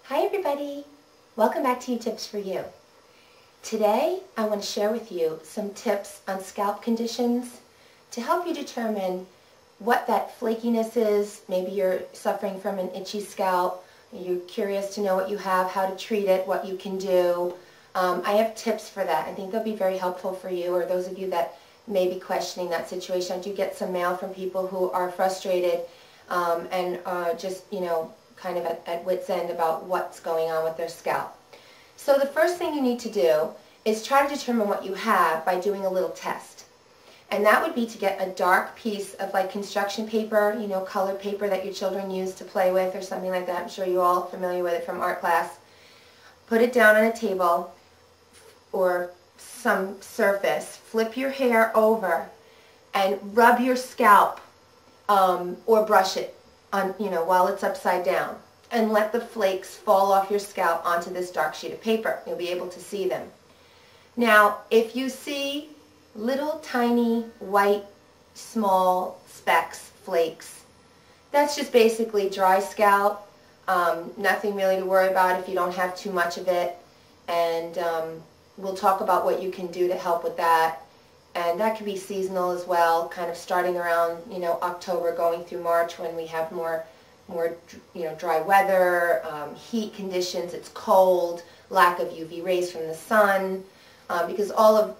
Hi everybody! Welcome back to Tips for You. Today I want to share with you some tips on scalp conditions to help you determine what that flakiness is. Maybe you're suffering from an itchy scalp, you're curious to know what you have, how to treat it, what you can do. I have tips for that. I think they'll be very helpful for you or those of you that may be questioning that situation. I do get some mail from people who are frustrated and just, kind of at wit's end about what's going on with their scalp. So the first thing you need to do is try to determine what you have by doing a little test. And that would be to get a dark piece of like construction paper, colored paper that your children use to play with or something like that. I'm sure you're all familiar with it from art class. Put it down on a table or some surface. Flip your hair over and rub your scalp or brush it on, while it's upside down, and let the flakes fall off your scalp onto this dark sheet of paper. You'll be able to see them. Now, if you see little tiny white small specks, flakes, that's just basically dry scalp. Nothing really to worry about if you don't have too much of it, and we'll talk about what you can do to help with that. And that can be seasonal as well, kind of starting around, October, going through March when we have more dry weather, heat conditions, it's cold, lack of UV rays from the sun, because all of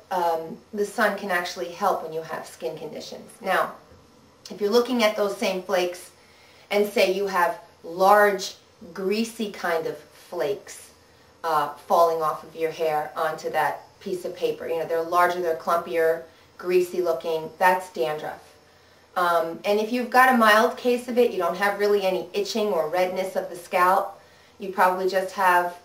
the sun can actually help when you have skin conditions. Now, if you're looking at those same flakes and say you have large, greasy kind of flakes falling off of your hair onto that piece of paper. They're larger, they're clumpier, greasy looking. That's dandruff. And if you've got a mild case of it, you don't have really any itching or redness of the scalp. You probably just have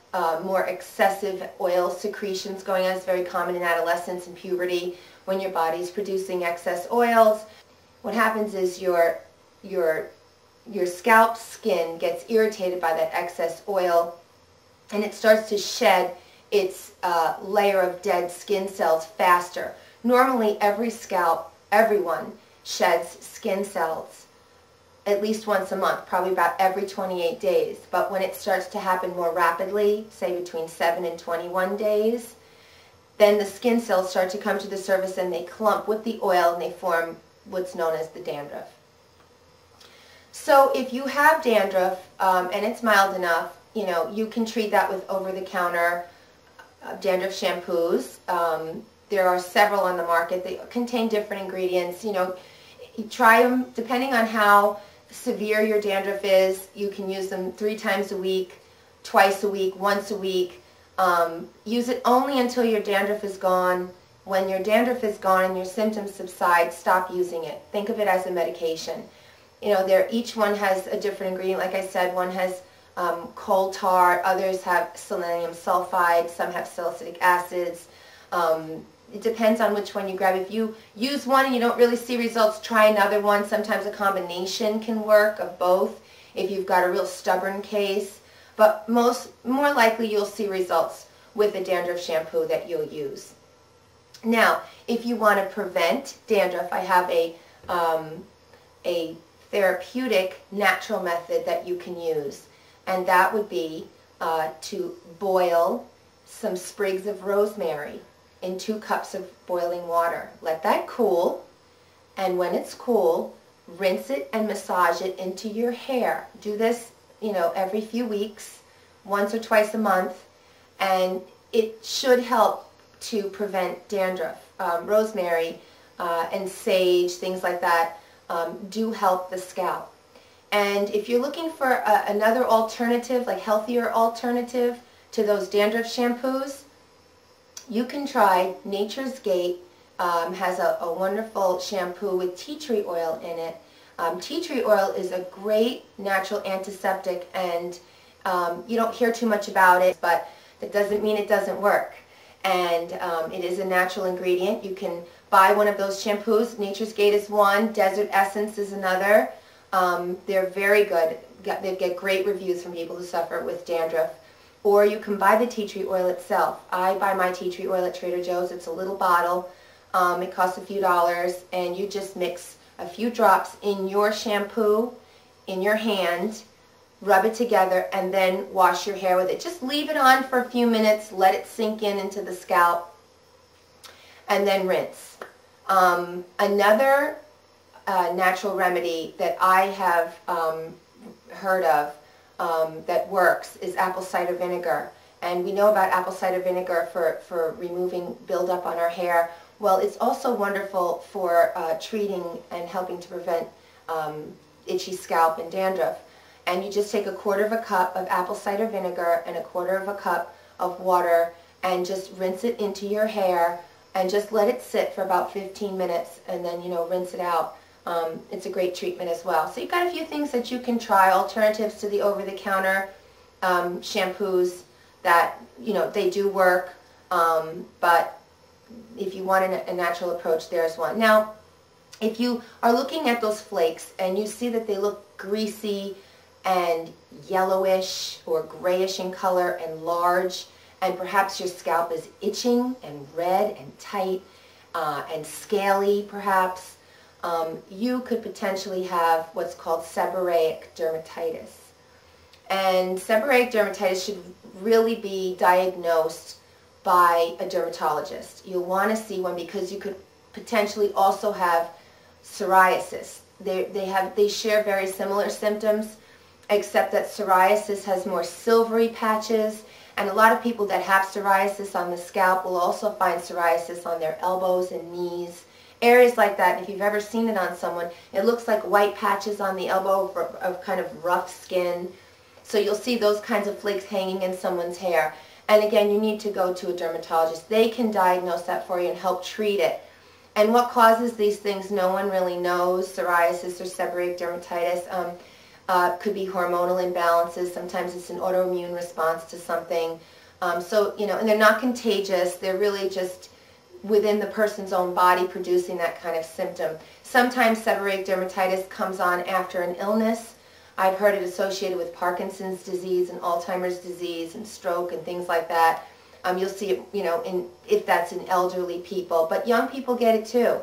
more excessive oil secretions going on. It's very common in adolescence and puberty when your body's producing excess oils. What happens is your scalp skin gets irritated by that excess oil, and it starts to shed its layer of dead skin cells faster. Normally everyone sheds skin cells at least once a month, probably about every 28 days. But when it starts to happen more rapidly, say between 7 and 21 days, then the skin cells start to come to the surface and they clump with the oil and they form what's known as the dandruff. So if you have dandruff and it's mild enough, you can treat that with over-the-counter dandruff shampoos. There are several on the market. They contain different ingredients. You try them depending on how severe your dandruff is. You can use them 3 times a week, twice a week, once a week. Use it only until your dandruff is gone. When your dandruff is gone and your symptoms subside, stop using it. Think of it as a medication. Each one has a different ingredient. Like I said, one has coal tar, others have selenium sulfide, some have salicylic acids. It depends on which one you grab. If you use one and you don't really see results, try another one. Sometimes a combination can work of both if you've got a real stubborn case. But more likely you'll see results with the dandruff shampoo that you'll use. Now, if you want to prevent dandruff, I have a therapeutic natural method that you can use. And that would be to boil some sprigs of rosemary in 2 cups of boiling water. Let that cool, and when it's cool, rinse it and massage it into your hair. Do this, every few weeks, once or twice a month, and it should help to prevent dandruff. Rosemary and sage, things like that, do help the scalp. And if you're looking for another alternative, like healthier alternative to those dandruff shampoos, you can try Nature's Gate. Has a wonderful shampoo with tea tree oil in it. Tea tree oil is a great natural antiseptic, and you don't hear too much about it, but that doesn't mean it doesn't work. And it is a natural ingredient. You can buy one of those shampoos. Nature's Gate is one. Desert Essence is another. They're very good. They get great reviews from people who suffer with dandruff. Or you can buy the tea tree oil itself. I buy my tea tree oil at Trader Joe's. It's a little bottle. It costs a few dollars, and you just mix a few drops in your shampoo, in your hand, rub it together, and then wash your hair with it. Just leave it on for a few minutes, let it sink in into the scalp, and then rinse. Another natural remedy that I have heard of that works is apple cider vinegar. And we know about apple cider vinegar for removing buildup on our hair. Well, it's also wonderful for treating and helping to prevent itchy scalp and dandruff. And you just take 1/4 of a cup of apple cider vinegar and 1/4 of a cup of water and just rinse it into your hair and just let it sit for about 15 minutes and then, rinse it out. It's a great treatment as well. So you've got a few things that you can try, alternatives to the over-the-counter shampoos that, they do work, but if you want a natural approach, there's one. Now, if you are looking at those flakes and you see that they look greasy and yellowish or grayish in color and large, and perhaps your scalp is itching and red and tight and scaly perhaps, you could potentially have what's called seborrheic dermatitis. And seborrheic dermatitis should really be diagnosed by a dermatologist. You'll want to see one because you could potentially also have psoriasis. They share very similar symptoms, except that psoriasis has more silvery patches, and a lot of people that have psoriasis on the scalp will also find psoriasis on their elbows and knees, areas like that. And if you've ever seen it on someone, it looks like white patches on the elbow of kind of rough skin. So you'll see those kinds of flakes hanging in someone's hair. And again, you need to go to a dermatologist. They can diagnose that for you and help treat it. And what causes these things, no one really knows. Psoriasis or seborrheic dermatitis could be hormonal imbalances. Sometimes it's an autoimmune response to something. And they're not contagious. They're really just within the person's own body producing that kind of symptom. Sometimes seborrheic dermatitis comes on after an illness. I've heard it associated with Parkinson's disease and Alzheimer's disease and stroke and things like that. You'll see it, if that's in elderly people. But young people get it too.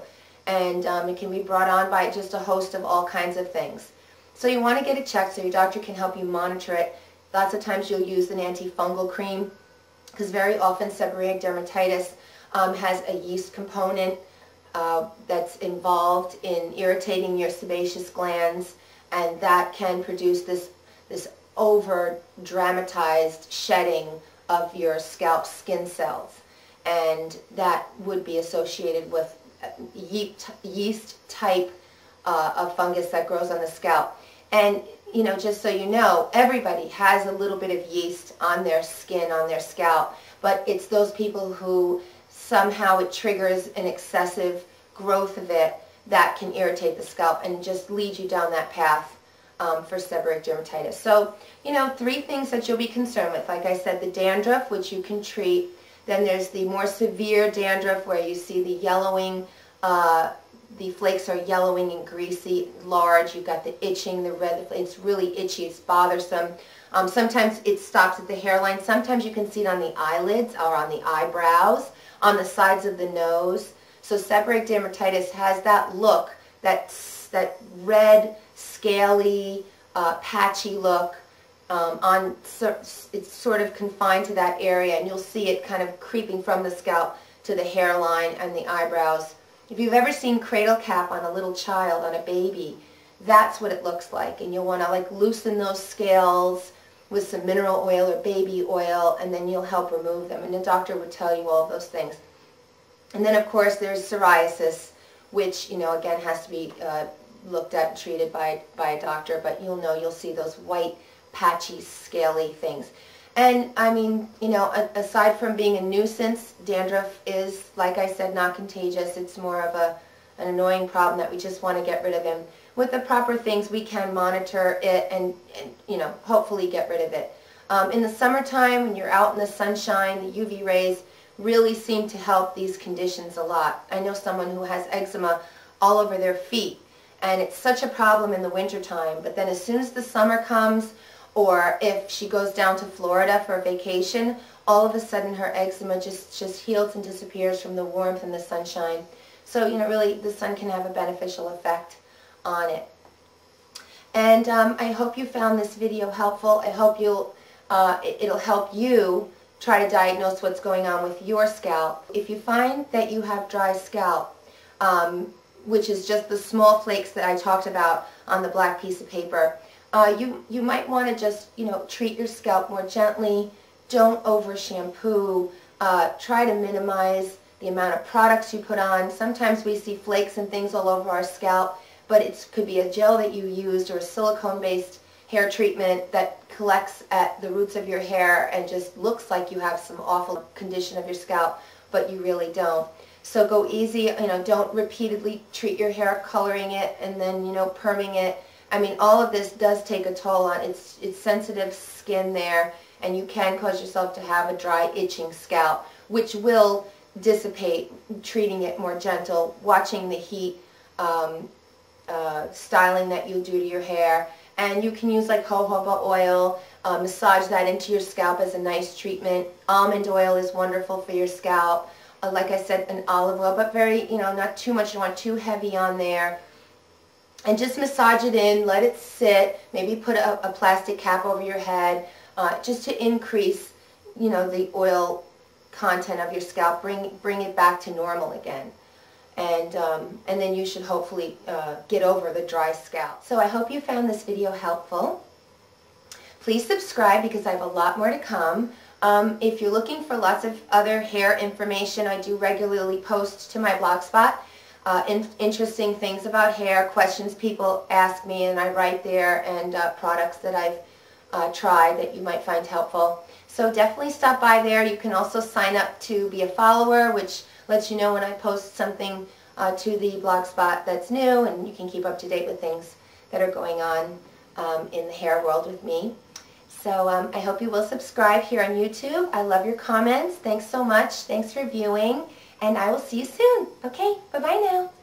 And it can be brought on by just a host of all kinds of things. So you want to get it checked so your doctor can help you monitor it. Lots of times you'll use an antifungal cream because very often seborrheic dermatitis has a yeast component that's involved in irritating your sebaceous glands, and that can produce this over-dramatized shedding of your scalp skin cells, and that would be associated with yeast type of fungus that grows on the scalp. And just so you know, everybody has a little bit of yeast on their skin, on their scalp, but it's those people who somehow it triggers an excessive growth of it that can irritate the scalp and just lead you down that path for seborrheic dermatitis. So, 3 things that you'll be concerned with. Like I said, the dandruff, which you can treat. Then there's the more severe dandruff where you see the yellowing, the flakes are yellowing and greasy, large. You've got the itching, the red. It's really itchy. It's bothersome. Sometimes it stops at the hairline. Sometimes you can see it on the eyelids or on the eyebrows, on the sides of the nose. So seborrheic dermatitis has that look, that red, scaly, patchy look. It's sort of confined to that area, and you'll see it kind of creeping from the scalp to the hairline and the eyebrows. If you've ever seen cradle cap on a little child, on a baby, that's what it looks like. And you'll want to loosen those scales with some mineral oil or baby oil, and then you'll help remove them. And the doctor would tell you all of those things. And then, of course, there's psoriasis, which, again, has to be looked at and treated by a doctor. But you'll see those white, patchy, scaly things. And, aside from being a nuisance, dandruff is, like I said, not contagious. It's more of an annoying problem that we just want to get rid of. And with the proper things, we can monitor it and hopefully get rid of it. In the summertime, when you're out in the sunshine, the UV rays really seem to help these conditions a lot. I know someone who has eczema all over their feet, and it's such a problem in the wintertime. But then as soon as the summer comes, or if she goes down to Florida for a vacation, all of a sudden her eczema just heals and disappears from the warmth and the sunshine. So, really, the sun can have a beneficial effect on it. And I hope you found this video helpful. I hope it'll help you try to diagnose what's going on with your scalp. If you find that you have dry scalp, which is just the small flakes that I talked about on the black piece of paper, you might want to just, treat your scalp more gently. Don't over shampoo. Try to minimize the amount of products you put on. Sometimes we see flakes and things all over our scalp, but it could be a gel that you used or a silicone-based hair treatment that collects at the roots of your hair and just looks like you have some awful condition of your scalp, but you really don't. So go easy, don't repeatedly treat your hair, coloring it and then, perming it. I mean, all of this does take a toll on it's sensitive skin there, and you can cause yourself to have a dry, itching scalp, which will dissipate treating it more gentle, watching the heat, styling that you do to your hair. And you can use like jojoba oil, massage that into your scalp as a nice treatment. Almond oil is wonderful for your scalp. Like I said, an olive oil, but very, not too much. You don't want too heavy on there. And just massage it in, let it sit, maybe put a plastic cap over your head, just to increase, the oil content of your scalp, bring it back to normal again. And then you should hopefully get over the dry scalp. So I hope you found this video helpful. Please subscribe because I have a lot more to come. If you're looking for lots of other hair information, I do regularly post to my blogspot interesting things about hair, questions people ask me, and I write there, and products that I've tried that you might find helpful. So definitely stop by there. You can also sign up to be a follower, which lets you know when I post something to the blogspot that's new, and you can keep up to date with things that are going on in the hair world with me. So I hope you will subscribe here on YouTube. I love your comments. Thanks so much. Thanks for viewing, and I will see you soon. Okay, bye-bye now.